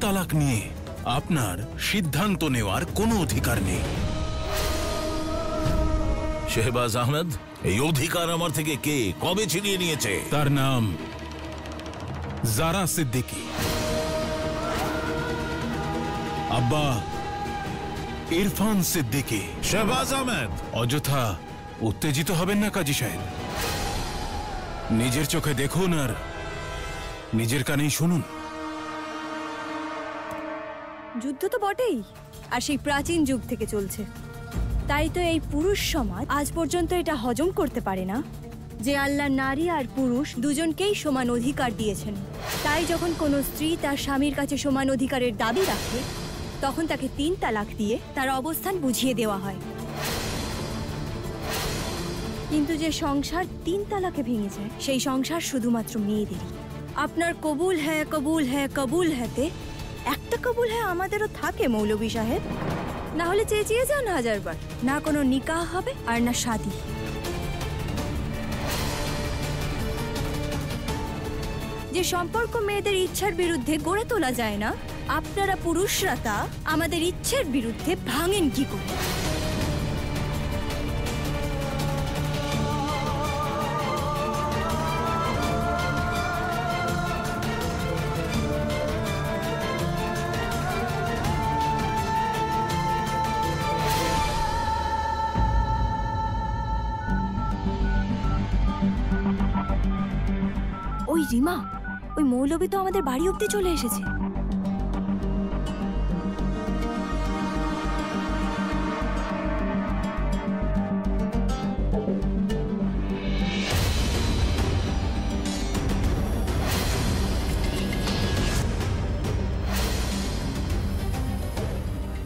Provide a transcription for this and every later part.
তালাক নিয়ে আপনার সিদ্ধান্ত নেওয়ার কোনো অধিকার নেই। শেহবাজ আহমেদ, এই অধিকার আমার থেকে কে কবে ছিনিয়ে নিয়েছে? তার নাম জারা সিদ্দিকী। আব্বা ইরফান সিদ্দিকী। শেহবাজ আহমেদ, অযথা উত্তেজিত হবেন না কাজী সাহেব। নিজের চোখে দেখুন আর নিজের কানেই শুনুন। যুদ্ধ তো বটেই, আর সেই প্রাচীন যুগ থেকে চলছে। তাই তো এই পুরুষ সমাজ আজ পর্যন্ত এটা হজম করতে পারে না যে আল্লাহ নারী আর পুরুষ দুজনকেই সমান অধিকার দিয়েছেন। তাই যখন কোনো স্ত্রী তার স্বামীর কাছে সমান অধিকারের দাবি রাখে, তখন তাকে 3 তালাক দিয়ে তার অবস্থান বুঝিয়ে দেওয়া হয়। কিন্তু যে সংসার 3 তালাকে ভেঙে যায়, সেই সংসার শুধুমাত্র মেয়েদেরই। আপনার কবুল হ্যাঁ কবুল হ্যাঁ কবুল হ্যাঁতে একটা কবুল হ্যাঁ আমাদেরও থাকে মৌলভী সাহেব। না হলে চেঁচিয়ে যান 1000 বার। না কোনো নিকাহ হবে আর না শাদী। যে সম্পর্ক মেয়েদের ইচ্ছার বিরুদ্ধে গড়ে তোলা যায় না, আপনারা পুরুষরা তা আমাদের ইচ্ছের বিরুদ্ধে ভাঙেন কি করে? ওই রিমা, ওই মৌলবী তো আমাদের বাড়ি অব্দি চলে এসেছে।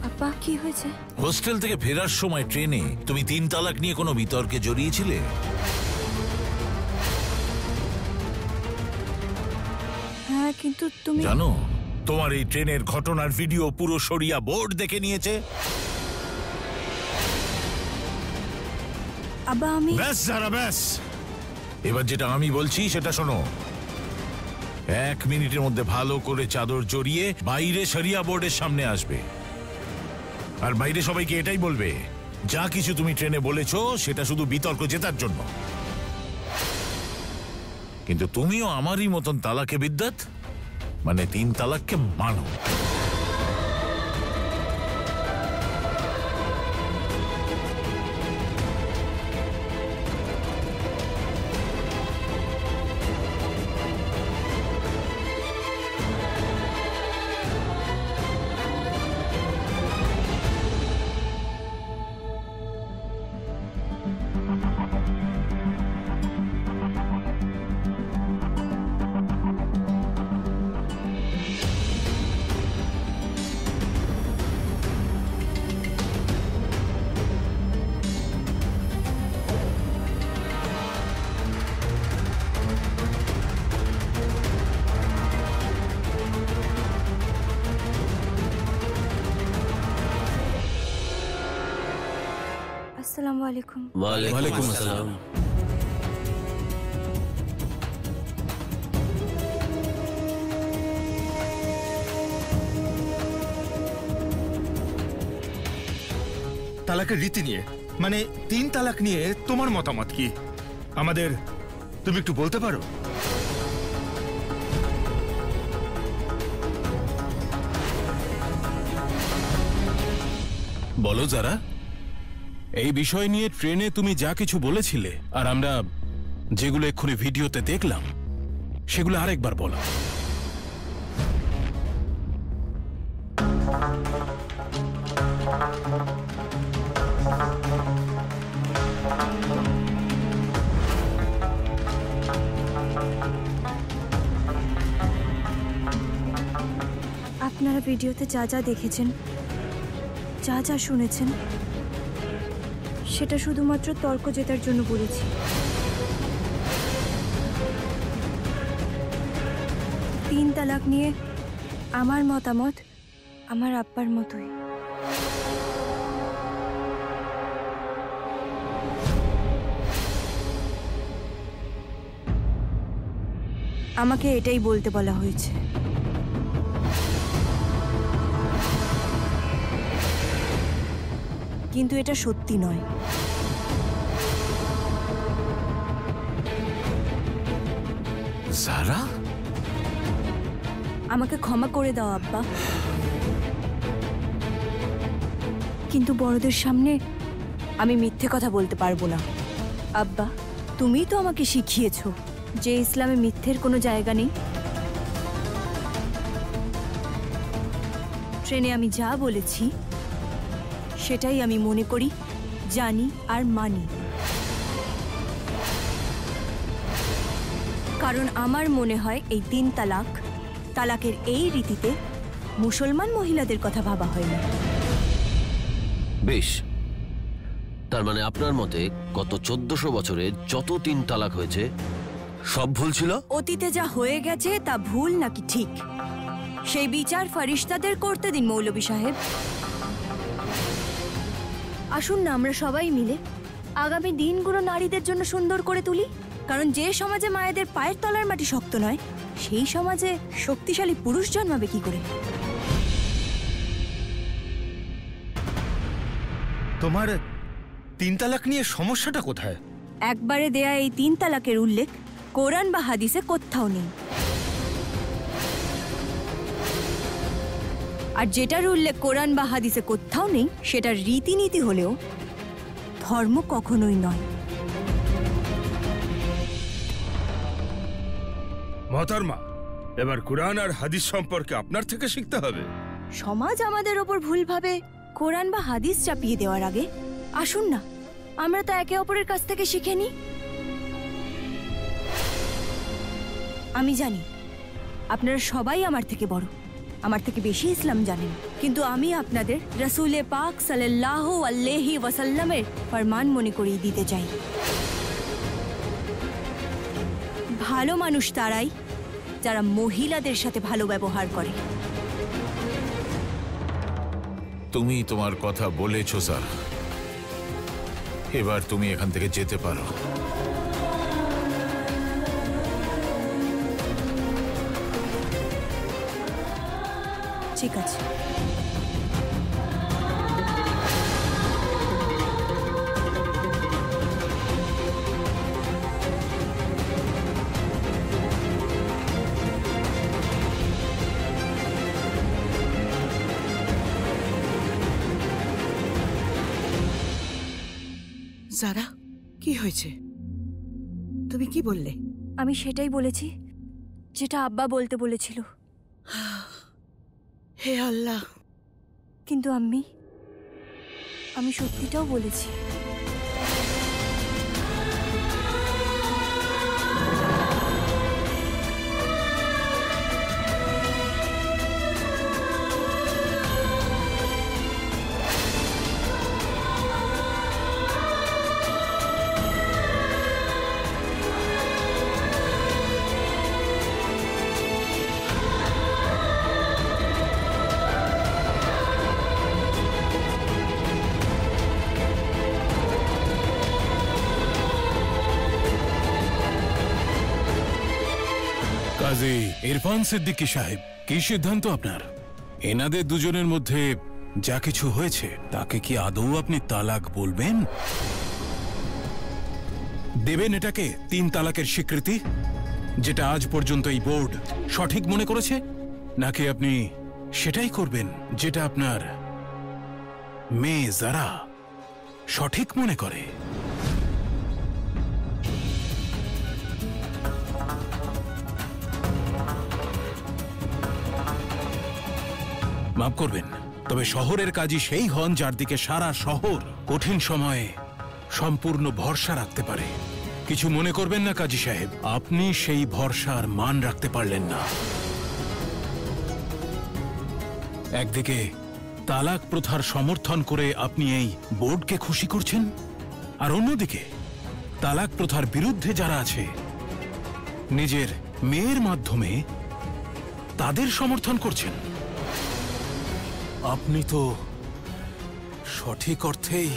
আপা, কি হয়েছে? হোস্টেল থেকে ফেরার সময় ট্রেনে তুমি 3 তালাক নিয়ে কোনো বিতর্কে জড়িয়েছিলে? হ্যাঁ, কিন্তু তুমি জানো, তোমার এই ট্রেনের ঘটনার ভিডিও পুরো শরিয়া বোর্ড দেখে নিয়েছে। আব্বা, আমি ব্যাস যারা ব্যাস, এবার যেটা আমি বলছি সেটা শোনো। 1 মিনিটের মধ্যে ভালো করে চাদর জড়িয়ে বাইরে শরিয়া বোর্ডের সামনে আসবে, আর বাইরে সবাইকে এটাই বলবে যা কিছু তুমি ট্রেনে বলেছো সেটা শুধু বিতর্ক জেতার জন্য। কিন্তু তুমিও আমারই মতন তালাকে বিদ্যাত, মানে 3 তালাককে মানো। আসসালামু আলাইকুম। ওয়ালাইকুম আসসালাম। তালাকের রীতি নিয়ে, মানে 3 তালাক নিয়ে তোমার মতামত কি আমাদের তুমি একটু বলতে পারো? বলো যারা, এই বিষয় নিয়ে ট্রেনে তুমি যা কিছু বলেছিলে আর আমরা যেগুলো এক্ষুনি ভিডিওতে দেখলাম সেগুলো আরেকবার বলো। আপনারা ভিডিওতে যা যা দেখেছেন, যা যা শুনেছেন, সেটা শুধুমাত্র তর্ক জেতার জন্য বলেছি। 3 তালাক নিয়ে আমার মতামত আমার আব্বার মতোই। আমাকে এটাই বলতে বলা হয়েছে। কিন্তু এটা সত্যি নয়। জারা, আমাকে ক্ষমা করে দাও আব্বা, কিন্তু বড়দের সামনে আমি মিথ্যে কথা বলতে পারবো না। আব্বা, তুমিই তো আমাকে শিখিয়েছো যে ইসলামে মিথ্যের কোনো জায়গা নেই। ট্রেনে আমি যা বলেছি সেটাই আমি মনে করি, জানি আর মানি। কারণ আমার মনে হয় এই 3 তালাকের এই রীতিতে মুসলমান মহিলাদের কথা ভাবা হয়নি। বেশ, তার মানে আপনার মতে গত 1400 বছরে যত 3 তালাক হয়েছে সব ভুল ছিল? অতীতে যা হয়ে গেছে তা ভুল নাকি ঠিক, সেই বিচার ফেরেশতাদের করতে দিন মৌলভী সাহেব। আসুন না আমরা সবাই মিলে আগামী দিনগুলো নারীদের জন্য সুন্দর করে তুলি। কারণ যে সমাজে মায়েদের পায়ের তলার মাটি শক্ত নয়, সেই সমাজে শক্তিশালী পুরুষ জন্মাবে কি করে? তোমার 3 তালাক নিয়ে সমস্যাটা কোথায়? একবারে দেয়া এই 3 তালাকের উল্লেখ কোরআন বা হাদিসে কোথাও নেই। আর যেটার উল্লেখ কোরআন বা হাদিসে কোথাও নেই সেটার রীতিনীতি হলেও ধর্ম কখনোই নয়। মহতরমা, এবার কুরআন আর হাদিস সম্পর্কে আপনার থেকে শিখতে হবে। সমাজ আমাদের ওপর ভুলভাবে কোরআন বা হাদিস চাপিয়ে দেওয়ার আগে আসুন না আমরা তো একে অপরের কাছ থেকে শিখে নিই। আমি জানি আপনারা সবাই আমার থেকে বড়, আমার থেকে বেশি ইসলাম জানেন, কিন্তু আমি আপনাদের রাসূলে পাক সাল্লাল্লাহু আলাইহি ওয়াসাল্লামের ফরমান মনে করিয়ে দিতে চাই। ভালো মানুষ তারাই যারা মহিলাদের সাথে ভালো ব্যবহার করে। তুমি তোমার কথা বলেছো স্যার, এবার তুমি এখান থেকে যেতে পারো। ঠিক আছে। জারা, কি হয়েছে? তুমি কি বললে? আমি সেটাই বলেছি যেটা আব্বা বলতে বলেছিল। হে আল্লাহ! কিন্তু আমি সত্যিটাও বলেছি। কাজী ইরফান সিদ্দিকী সাহেব, কি সিদ্ধান্ত আপনার? এনাদের দুজনের মধ্যে যা কিছু হয়েছে তাকে কি আদৌ আপনি তালাক বলবেন? দেবেন এটাকে 3 তালাকের স্বীকৃতি, যেটা আজ পর্যন্ত এই বোর্ড সঠিক মনে করেছে? নাকি আপনি সেটাই করবেন যেটা আপনার মেয়ে জারা সঠিক মনে করে? মাফ করবেন, তবে শহরের কাজী সেই হন যার দিকে সারা শহর কঠিন সময়ে সম্পূর্ণ ভরসা রাখতে পারে। কিছু মনে করবেন না কাজী সাহেব, আপনি সেই ভরসার মান রাখতে পারলেন না। একদিকে তালাক প্রথার সমর্থন করে আপনি এই বোর্ডকে খুশি করছেন, আর অন্যদিকে তালাক প্রথার বিরুদ্ধে যারা আছে নিজের মেয়ের মাধ্যমে তাদের সমর্থন করছেন। আপনি তো সঠিক অর্থেই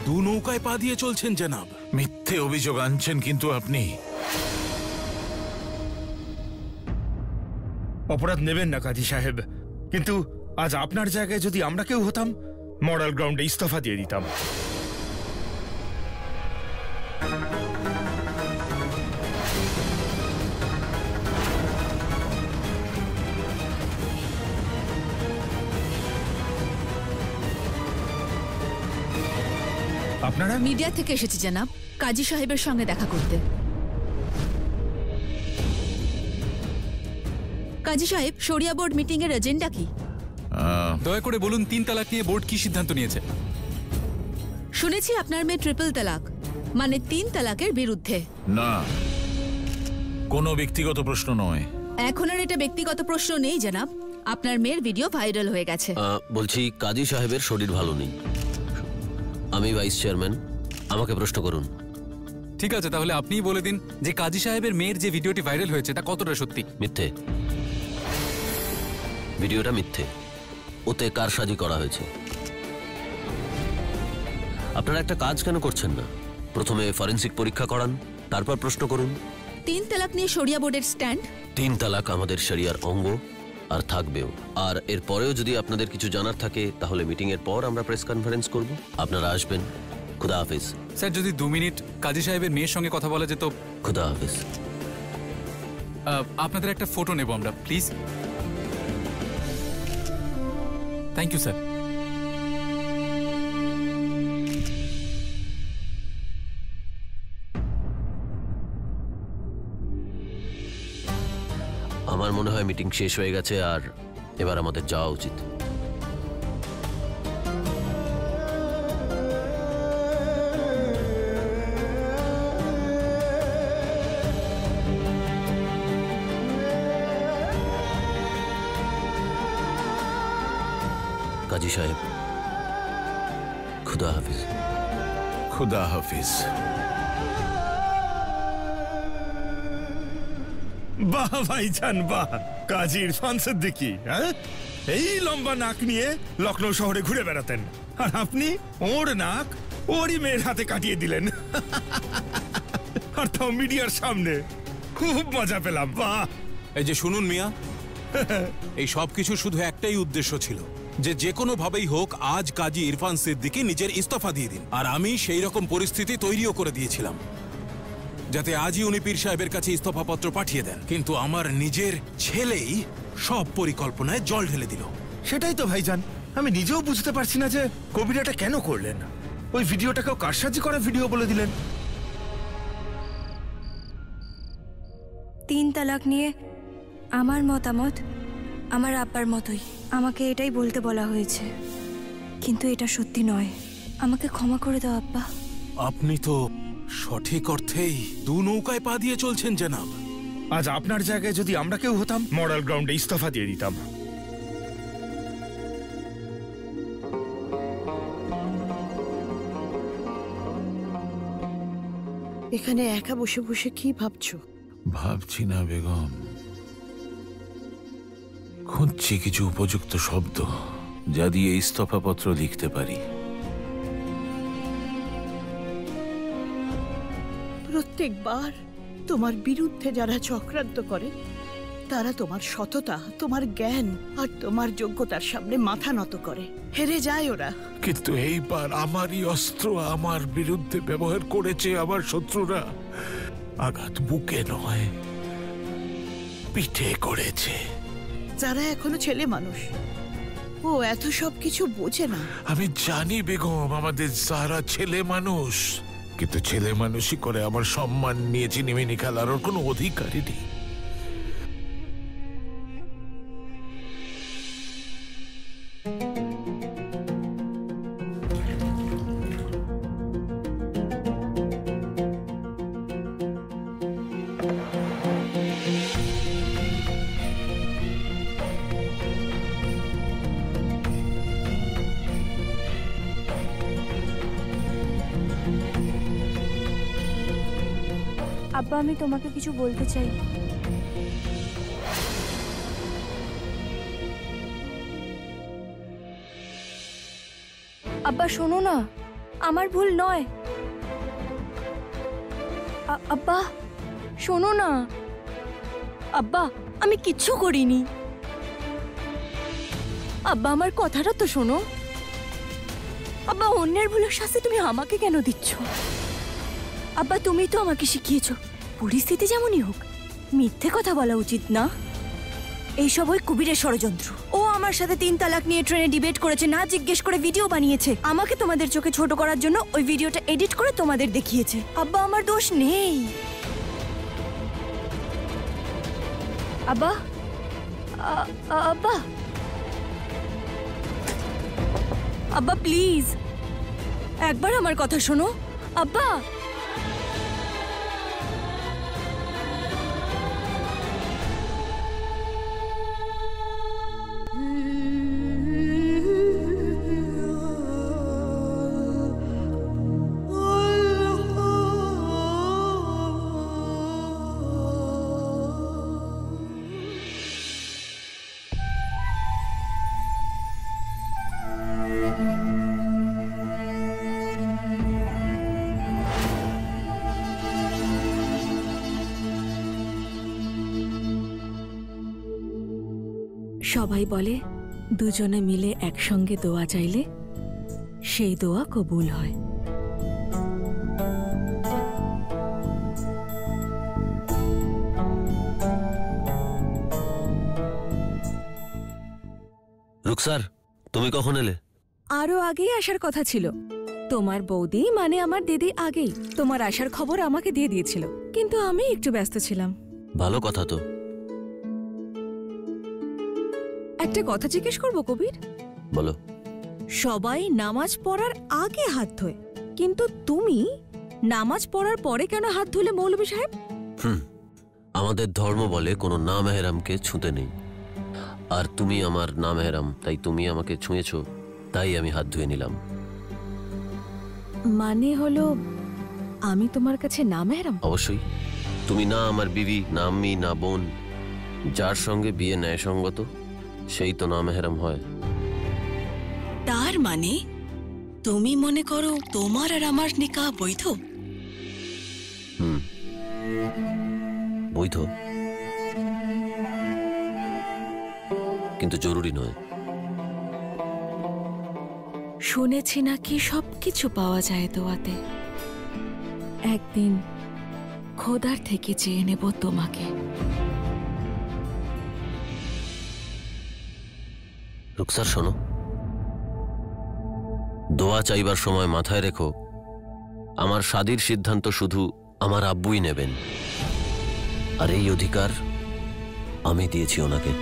2 নৌকায় পা দিয়ে চলছেন জনাব। মিথ্যে অভিযোগ আনছেন কিন্তু আপনি। অপরাধ নেবেন না কাজী সাহেব, কিন্তু আজ আপনার জায়গায় যদি আমরা কেউ হতাম, মডেল গ্রাউন্ডে ইস্তফা দিয়ে দিতাম। আপনারা? মিডিয়া থেকে এসেছি জনাব, কাজী সাহেবের সঙ্গে দেখা করতে। কাজী সাহেব, শরিয়া বোর্ড মিটিং এর এজেন্ডা কি? দয়া করে বলুন 3 তালাক নিয়ে বোর্ড কি সিদ্ধান্ত নিয়েছে? শুনেছি আপনার মেয়ে ট্রিপল তালাক, মানে 3 তালাকের বিরুদ্ধে। না, কোনো ব্যক্তিগত প্রশ্ন নয়। এখন আর এটা ব্যক্তিগত প্রশ্ন নেই জনাব, আপনার মেয়ের ভিডিও ভাইরাল হয়ে গেছে। বলছি কাজী সাহেবের শরীর ভালো নেই। আমি ভাইস চেয়ারম্যান, আমাকে প্রশ্ন করুন। ঠিক আছে, তাহলে আপনিই বলে দিন যে কাজী সাহেবের মেয়ের যে ভিডিওটি ভাইরাল হয়েছে তা কতটা সত্যি? মিথ্যে। ভিডিওটা মিথ্যে। ওতে কারসাজি করা হয়েছে। আপনারা একটা কাজ কেন করছেন না? প্রথমে ফরেনসিক পরীক্ষা করান, তারপর প্রশ্ন করুন। 3 তালাক নিয়ে শরিয়া বোর্ডের স্ট্যান্ড? 3 তালাক আমাদের শরিয়ার অঙ্গ, আর থাকবেও। আর এর পরেও যদি আপনাদের কিছু জানার থাকে তাহলে মিটিং এর পর আমরা প্রেস কনফারেন্স করব, আপনারা আসবেন। খুদা হাফিজ। স্যার, যদি 2 মিনিট কাজী সাহেবের মেয়ের সঙ্গে কথা বলা যেত। খুদা হাফিজ। আপনাদের একটা ফটো নেব আমরা, প্লিজ। Thank you sir. আমার মনে হয় মিটিং শেষ হয়ে গেছে আর এবার আমাদের যাওয়া উচিত। কাজী সাহেব, খুদা হাফিজ। খুদা হাফিজ। বাহ ভাইজান বাহ, কাজী ইরফান সিদ্দিকী, হ্যাঁ? এই লম্বা নাক নিয়ে লখনৌ শহরে ঘুরে বেড়াতেন, আর আপনি ওর নাক ওরই মেয়ের হাতে কাটিয়ে দিলেন, আর তাও মিডিয়ার সামনে। খুব মজা পেলাম, বাহ। এই যে শুনুন মিয়া, এই সব কিছু শুধু একটাই উদ্দেশ্য ছিল যে যে কোনো ভাবেই হোক আজ কাজী ইরফান সিদ্দিকী নিজের ইস্তফা দিয়ে দিন। আর আমি সেই রকম পরিস্থিতি তৈরিও করে দিয়েছিলাম যাতে আজই উনি পীর সাহেবের কাছে ইস্তফাপত্র পাঠিয়ে দেন। কিন্তু আমার নিজের ছেলেই সব পরিকল্পনায় জল ঢেলে দিল। সেটাই তো ভাইজান, আমি নিজেও বুঝতে পারছি না যে কবিরাটা কেন করলেন। ওই ভিডিওটাকেও কারসাজি করা ভিডিও বলে দিলেন। 3 তালাক নিয়ে আমার মতামত আমার আব্বার মতোই। আমাকে এটাই বলতে বলা হয়েছে, কিন্তু এটা সত্যি নয়। আমাকে ক্ষমা করে দাও আব্বা। আপনি তো সঠিক অর্থেই 2 নৌকায় পা দিয়ে চলছেন জনাব। আজ আপনার জায়গায় যদি আমরা কেউ হতাম, মডেল গ্রাউন্ডে ইস্তফা দিয়ে দিতাম। এখানে একা বসে বসে কি ভাবছো? ভাবছি না বেগম, খুঁজছি কিছু উপযুক্ত শব্দ যা দিয়ে ইস্তফাপত্র লিখতে পারি। প্রত্যেকবার তোমার বিরুদ্ধে যারা চক্রান্ত করে তারা তোমার সততা, তোমার জ্ঞান আর তোমার যোগ্যতার সামনে মাথা নত করে। হেরে যায় ওরা। কিন্তু এইবার আমারই অস্ত্র আমার বিরুদ্ধে ব্যবহার করেছে আমার শত্রুরা। আঘাত বুকে নয়, পিঠে করেছে। যারা এখনো ছেলে মানুষ, ও এত সব কিছু বোঝে না। আমি জানি বেগম, আমাদের যারা ছেলে মানুষ, কিন্তু ছেলে মানুষই করে আমার সম্মান নিয়ে চিনিমিনি খেলার ওর কোনো অধিকারই নেই। আব্বা, আমি তোমাকে কিছু বলতে চাই। আব্বা শোনো না, আমার ভুল নয়। আব্বা শোনো না। আব্বা, আমি কিচ্ছু করিনি। আব্বা, আমার কথাটা তো শোনো। আব্বা, অন্যের ভুলের শাস্তি তুমি আমাকে কেন দিচ্ছ? আব্বা, তুমি তো আমাকে শিখিয়েছো পরিস্থিতি যেমনই হোক মিথ্যে কথা বলা উচিত না। এইসব ওই কবিরের ষড়যন্ত্র। ও আমার সাথে 3 তালাক নিয়ে ট্রেনে ডিবেট করেছে, না জিজ্ঞেস করে ভিডিও বানিয়েছে, আমাকে তোমাদের চোখে ছোট করার জন্য ওই ভিডিওটা এডিট করে তোমাদের দেখিয়েছে। আব্বা, আমার দোষ নেই। আব্বা, আব্বা, আব্বা প্লিজ একবার আমার কথা শোনো। আব্বা, সবাই বলে দুজনে মিলে একসঙ্গে দোয়া চাইলে সেই দোয়া কবুল হয়। রুকসার, তুমি কখন এলে? আরো আগেই আসার কথা ছিল। তোমার বৌদি মানে আমার দিদি আগেই তোমার আসার খবর আমাকে দিয়ে দিয়েছিল, কিন্তু আমি একটু ব্যস্ত ছিলাম। ভালো কথা তো। একটা কথা জিজ্ঞেস করবো কবির? বলো। সবাই নামাজ পড়ার আগে হাত ধোয়, কিন্তু তুমি নামাজ পড়ার পরে কেন হাত ধুলে মৌলভী সাহেব? আমাদের ধর্ম বলে কোনো না মেহরামকে ছুঁতে নেই, আর তুমি আমার না মেহরাম, তাই তুমি আমাকে ছুঁয়েছো, তাই আমি হাত ধুয়ে নিলাম। মানে হলো আমি তোমার কাছে না মেহরাম? অবশ্যই। তুমি না আমার বিবি, না আম্মি, না বোন। যার সঙ্গে বিয়ে ন্যায়সঙ্গত সেই তো না মেহরাম হয়। তার মানে তুমি মনে করো তোমার আর আমার নিকাহ বৈধ? বৈধ, কিন্তু জরুরি নয়। শুনেছি নাকি সবকিছু পাওয়া যায় দোয়াতে। একদিন খোদার থেকে চেয়ে নেব তোমাকে। রুকসার শোনো, দোয়া চাইবার সময় মাথায় রেখো আমার শাদীর সিদ্ধান্ত শুধু আমার আব্বুই নেবেন, আর এই অধিকার আমি দিয়েছি ওনাকে।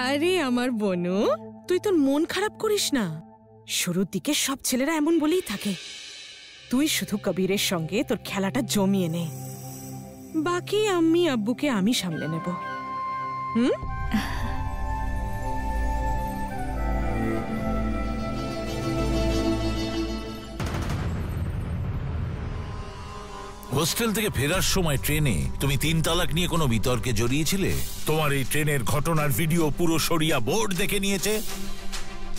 আরে আমার বনু, তুই তোর মন খারাপ করিস না। শুরুর দিকে সব ছেলেরা এমন বলেই থাকে। তুই শুধু কবিরের সঙ্গে তোর খেলাটা জমিয়ে নে, বাকি আম্মি আব্বুকে আমি সামলে নেব। হোস্টেল থেকে ফেরার সময় ট্রেনে তুমি 3 তালাক নিয়ে কোনো বিতর্কে জড়িয়েছিলে? তোমার এই ট্রেনের ঘটনার ভিডিও পুরো শরিয়া বোর্ড দেখে নিয়েছে।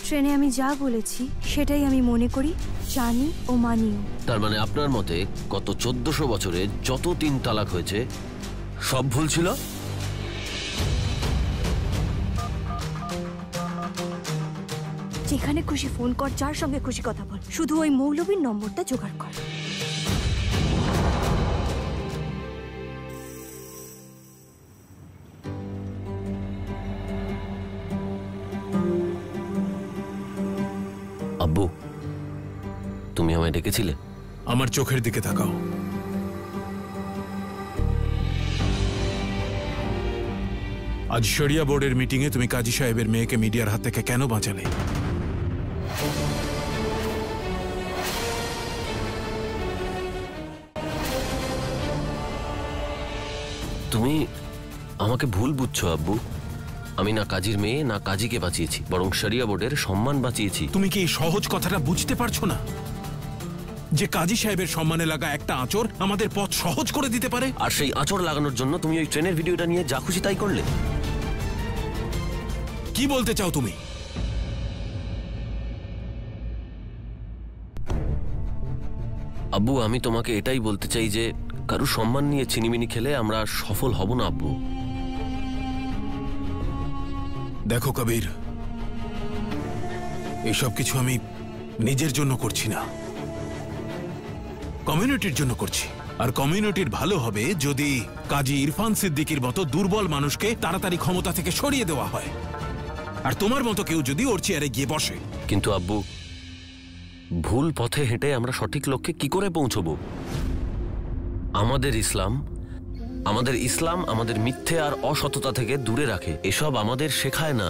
ট্রেনে আমি যা বলেছি সেটাই আমি মনে করি, জানি ও মানিও। তার মানে আপনার মতে গত 1400 বছরে যত 3 তালাক হয়েছে সব ভুল ছিল? যেখানে খুশি ফোন কর, যার সঙ্গে খুশি কথা বল, শুধু ওই মৌলবীর নম্বরটা জোগাড় কর। আব্বু, তুমি আমায় ডেকেছিলে? আমার চোখের দিকে তাকাও। আজ শরিয়া বোর্ডের মিটিংয়ে তুমি কাজী সাহেবের মেয়েকে মিডিয়ার হাত থেকে কেন বাঁচালে? তুমি আমাকে ভুল বুঝছো আব্বু। আমি না কাজীর মেয়ে না কাজীকে বাঁচিয়েছি, বরং শরিয়া বোর্ডের সম্মান বাঁচিয়েছি। তুমি কি এই সহজ কথাটা বুঝতে পারছো না যে কাজী সাহেবের সম্মানে লাগা একটা আঁচড় আমাদের পথ সহজ করে দিতে পারে? আর সেই আঁচড় লাগানোর জন্য তুমি ওই ট্রেনের ভিডিওটা নিয়ে যা খুশি তাই করলে। কি বলতে চাও তুমি? আব্বু, আমি তোমাকে এটাই বলতে চাই যে কারু সম্মান নিয়ে চিনিমিনি খেলে আমরা সফল হব না আব্বু। দেখো কবির, এসব কিছু আমি নিজের জন্য করছি না, কমিউনিটির জন্য করছি। আর কমিউনিটির ভালো হবে যদি কাজী ইরফান সিদ্দিকীর মতো দুর্বল মানুষকে তাড়াতাড়ি ক্ষমতা থেকে সরিয়ে দেওয়া হয়, আর তোমার মতো কেউ যদি ওর চেয়ারে গিয়ে বসে। কিন্তু আব্বু, ভুল পথে হেঁটে আমরা সঠিক লক্ষ্যে কি করে পৌঁছবো? আমাদের ইসলাম আমাদের মিথ্যে আর অসততা থেকে দূরে রাখে, এসব আমাদের শেখায় না।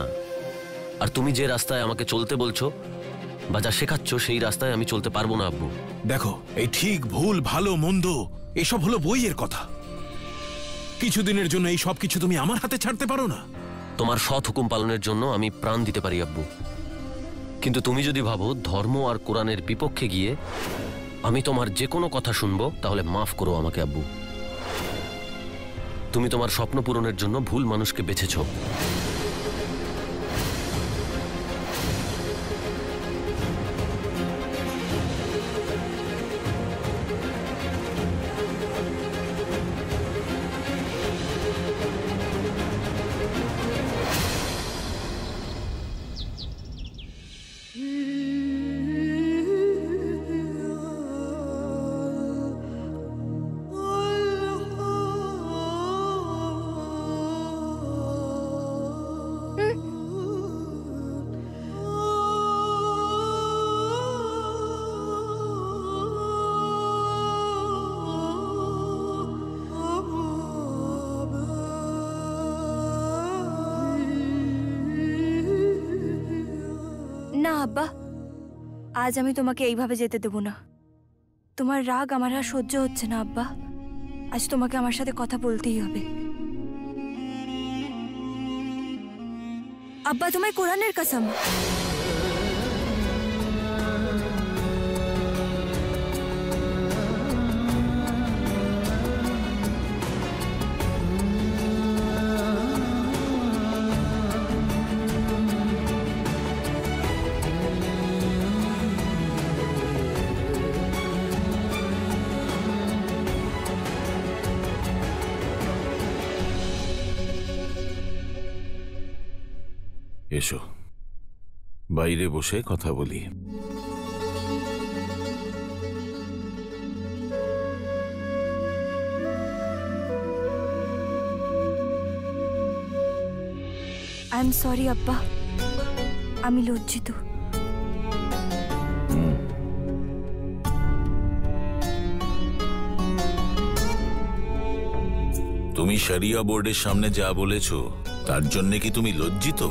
আর তুমি যে রাস্তায় আমাকে চলতে বলছো বা যা শেখাচ্ছ সেই রাস্তায় আমি চলতে পারবো না আব্বু। দেখো, এই ঠিক ভুল ভালো মন্দ এসব হলো বইয়ের কথা। কিছুদিনের জন্য এই সব কিছু তুমি আমার হাতে ছাড়তে পারো না। তোমার সৎ হুকুম পালনের জন্য আমি প্রাণ দিতে পারি আব্বু, কিন্তু তুমি যদি ভাবো ধর্ম আর কোরআনের বিপক্ষে গিয়ে আমি তোমার যে কোনো কথা শুনবো, তাহলে মাফ করো আমাকে আব্বু। তুমি তোমার স্বপ্ন পূরণের জন্য ভুল মানুষকে বেছেছো। না আব্বা, আজ আমি তোমাকে এইভাবে যেতে দেব না। তোমার রাগ আমার আর সহ্য হচ্ছে না আব্বা। আজ তোমাকে আমার সাথে কথা বলতেই হবে। আব্বা, তোমায় কোরআনের কসম। এসো, বাইরে বসে কথা বলি। আই এম সরি আব্বা, আমি লজ্জিত। তুমি শরিয়া বোর্ডের সামনে যা বলেছো তার জন্য কি তুমি লজ্জিত?